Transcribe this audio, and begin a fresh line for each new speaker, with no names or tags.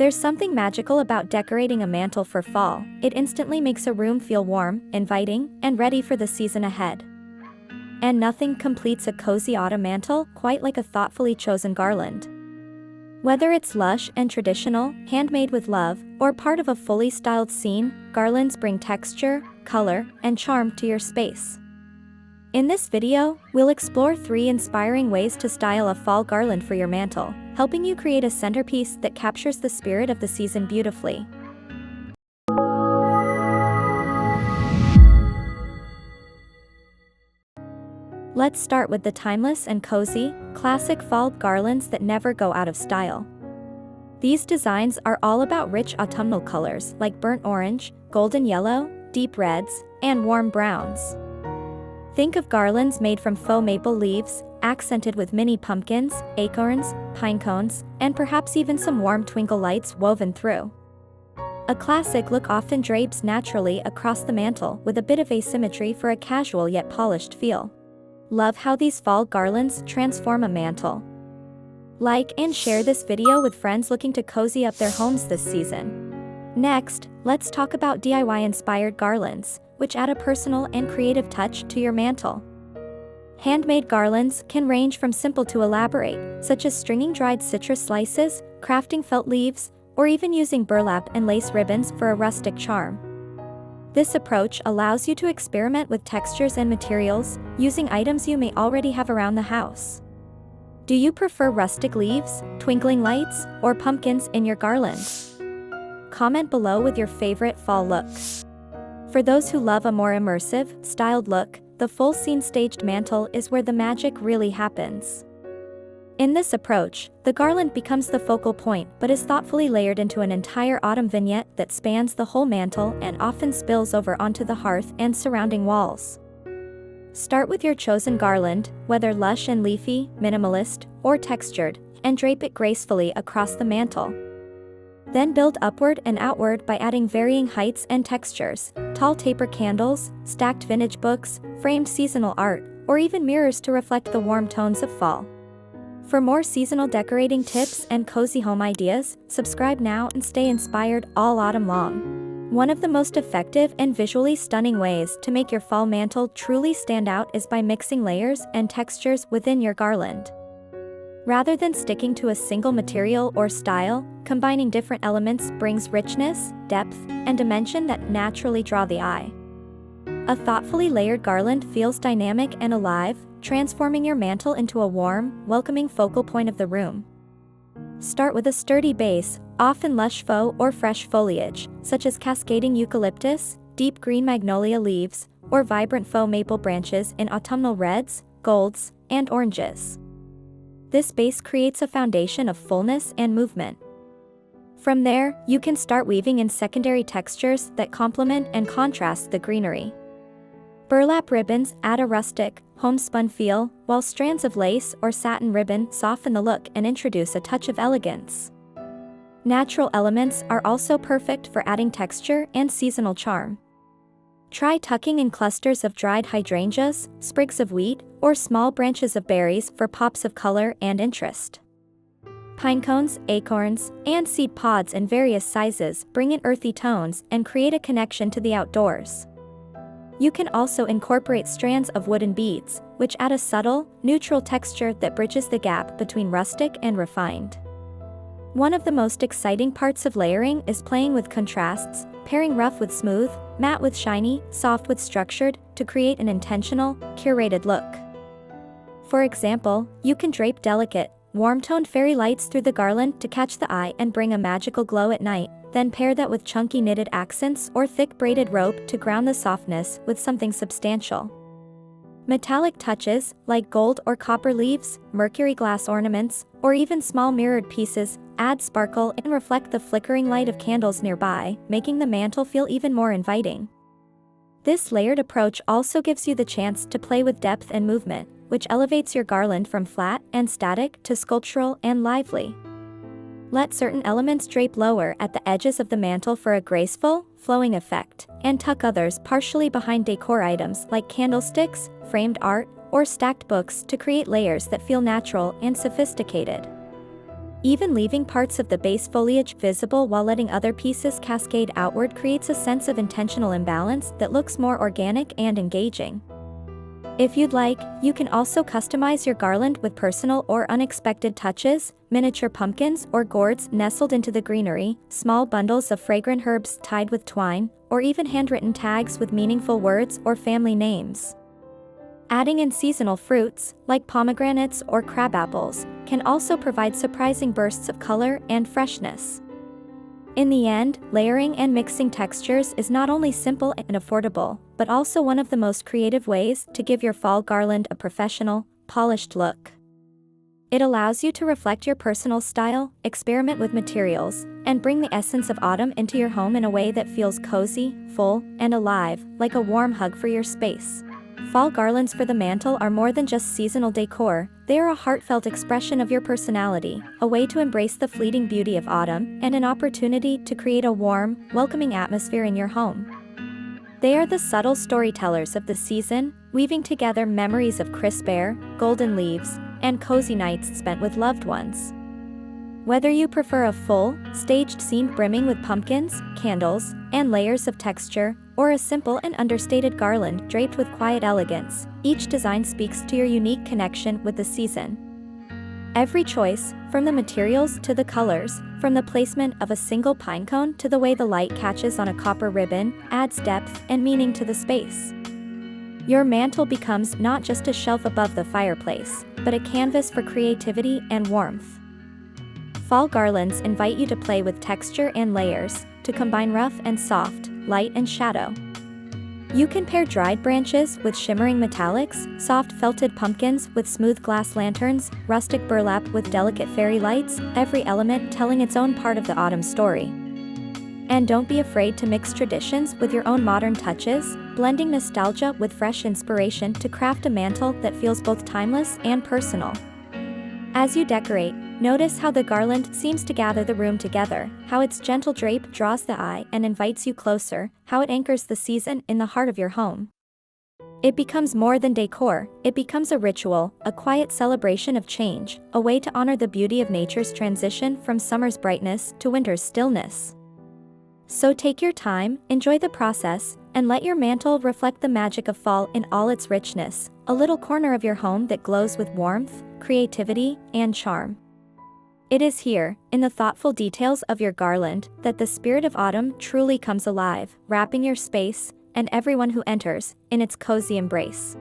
There's something magical about decorating a mantle for fall. It instantly makes a room feel warm, inviting, and ready for the season ahead. And nothing completes a cozy autumn mantle quite like a thoughtfully chosen garland. Whether it's lush and traditional, handmade with love, or part of a fully styled scene, garlands bring texture, color, and charm to your space. In this video, we'll explore 3 inspiring ways to style a fall garland for your mantle, helping you create a centerpiece that captures the spirit of the season beautifully. Let's start with the timeless and cozy, classic fall garlands that never go out of style. These designs are all about rich autumnal colors like burnt orange, golden yellow, deep reds, and warm browns. Think of garlands made from faux maple leaves, accented with mini pumpkins, acorns, pine cones, and perhaps even some warm twinkle lights woven through. A classic look often drapes naturally across the mantle with a bit of asymmetry for a casual yet polished feel. Love how these fall garlands transform a mantle. Like and share this video with friends looking to cozy up their homes this season. Next, let's talk about DIY-inspired garlands, which add a personal and creative touch to your mantle. Handmade garlands can range from simple to elaborate, such as stringing dried citrus slices, crafting felt leaves, or even using burlap and lace ribbons for a rustic charm. This approach allows you to experiment with textures and materials, using items you may already have around the house. Do you prefer rustic leaves, twinkling lights, or pumpkins in your garland? Comment below with your favorite fall looks. For those who love a more immersive, styled look, the full scene staged mantle is where the magic really happens. In this approach, the garland becomes the focal point but is thoughtfully layered into an entire autumn vignette that spans the whole mantle and often spills over onto the hearth and surrounding walls. Start with your chosen garland, whether lush and leafy, minimalist, or textured, and drape it gracefully across the mantle. Then build upward and outward by adding varying heights and textures, tall taper candles, stacked vintage books, framed seasonal art, or even mirrors to reflect the warm tones of fall. For more seasonal decorating tips and cozy home ideas, subscribe now and stay inspired all autumn long. One of the most effective and visually stunning ways to make your fall mantle truly stand out is by mixing layers and textures within your garland. Rather than sticking to a single material or style, combining different elements brings richness, depth, and dimension that naturally draw the eye. A thoughtfully layered garland feels dynamic and alive, transforming your mantle into a warm, welcoming focal point of the room. Start with a sturdy base, often lush faux or fresh foliage, such as cascading eucalyptus, deep green magnolia leaves, or vibrant faux maple branches in autumnal reds, golds, and oranges. This base creates a foundation of fullness and movement. From there, you can start weaving in secondary textures that complement and contrast the greenery. Burlap ribbons add a rustic, homespun feel, while strands of lace or satin ribbon soften the look and introduce a touch of elegance. Natural elements are also perfect for adding texture and seasonal charm. Try tucking in clusters of dried hydrangeas, sprigs of wheat, or small branches of berries for pops of color and interest. Pine cones, acorns, and seed pods in various sizes bring in earthy tones and create a connection to the outdoors. You can also incorporate strands of wooden beads, which add a subtle, neutral texture that bridges the gap between rustic and refined. One of the most exciting parts of layering is playing with contrasts, pairing rough with smooth, matte with shiny, soft with structured, to create an intentional, curated look. For example, you can drape delicate, warm-toned fairy lights through the garland to catch the eye and bring a magical glow at night, then pair that with chunky knitted accents or thick braided rope to ground the softness with something substantial. Metallic touches, like gold or copper leaves, mercury glass ornaments, or even small mirrored pieces, add sparkle and reflect the flickering light of candles nearby, making the mantle feel even more inviting. This layered approach also gives you the chance to play with depth and movement, which elevates your garland from flat and static to sculptural and lively. Let certain elements drape lower at the edges of the mantle for a graceful, flowing effect, and tuck others partially behind decor items like candlesticks, framed art, or stacked books to create layers that feel natural and sophisticated. Even leaving parts of the base foliage visible while letting other pieces cascade outward creates a sense of intentional imbalance that looks more organic and engaging. If you'd like, you can also customize your garland with personal or unexpected touches, miniature pumpkins or gourds nestled into the greenery, small bundles of fragrant herbs tied with twine, or even handwritten tags with meaningful words or family names. Adding in seasonal fruits, like pomegranates or crabapples, can also provide surprising bursts of color and freshness. In the end, layering and mixing textures is not only simple and affordable, but also one of the most creative ways to give your fall garland a professional, polished look. It allows you to reflect your personal style, experiment with materials, and bring the essence of autumn into your home in a way that feels cozy, full, and alive, like a warm hug for your space. Fall garlands for the mantle are more than just seasonal decor, they are a heartfelt expression of your personality, a way to embrace the fleeting beauty of autumn, and an opportunity to create a warm, welcoming atmosphere in your home. They are the subtle storytellers of the season, weaving together memories of crisp air, golden leaves, and cozy nights spent with loved ones. Whether you prefer a full, staged scene brimming with pumpkins, candles, and layers of texture, or a simple and understated garland draped with quiet elegance, each design speaks to your unique connection with the season. Every choice, from the materials to the colors, from the placement of a single pine cone to the way the light catches on a copper ribbon, adds depth and meaning to the space. Your mantle becomes not just a shelf above the fireplace, but a canvas for creativity and warmth. Fall garlands invite you to play with texture and layers, to combine rough and soft, light and shadow. You can pair dried branches with shimmering metallics, soft felted pumpkins with smooth glass lanterns, rustic burlap with delicate fairy lights, every element telling its own part of the autumn story. And don't be afraid to mix traditions with your own modern touches, blending nostalgia with fresh inspiration to craft a mantle that feels both timeless and personal. As you decorate, notice how the garland seems to gather the room together, how its gentle drape draws the eye and invites you closer, how it anchors the season in the heart of your home. It becomes more than decor, it becomes a ritual, a quiet celebration of change, a way to honor the beauty of nature's transition from summer's brightness to winter's stillness. So take your time, enjoy the process, and let your mantle reflect the magic of fall in all its richness, a little corner of your home that glows with warmth, creativity, and charm. It is here, in the thoughtful details of your garland, that the spirit of autumn truly comes alive, wrapping your space, and everyone who enters, in its cozy embrace.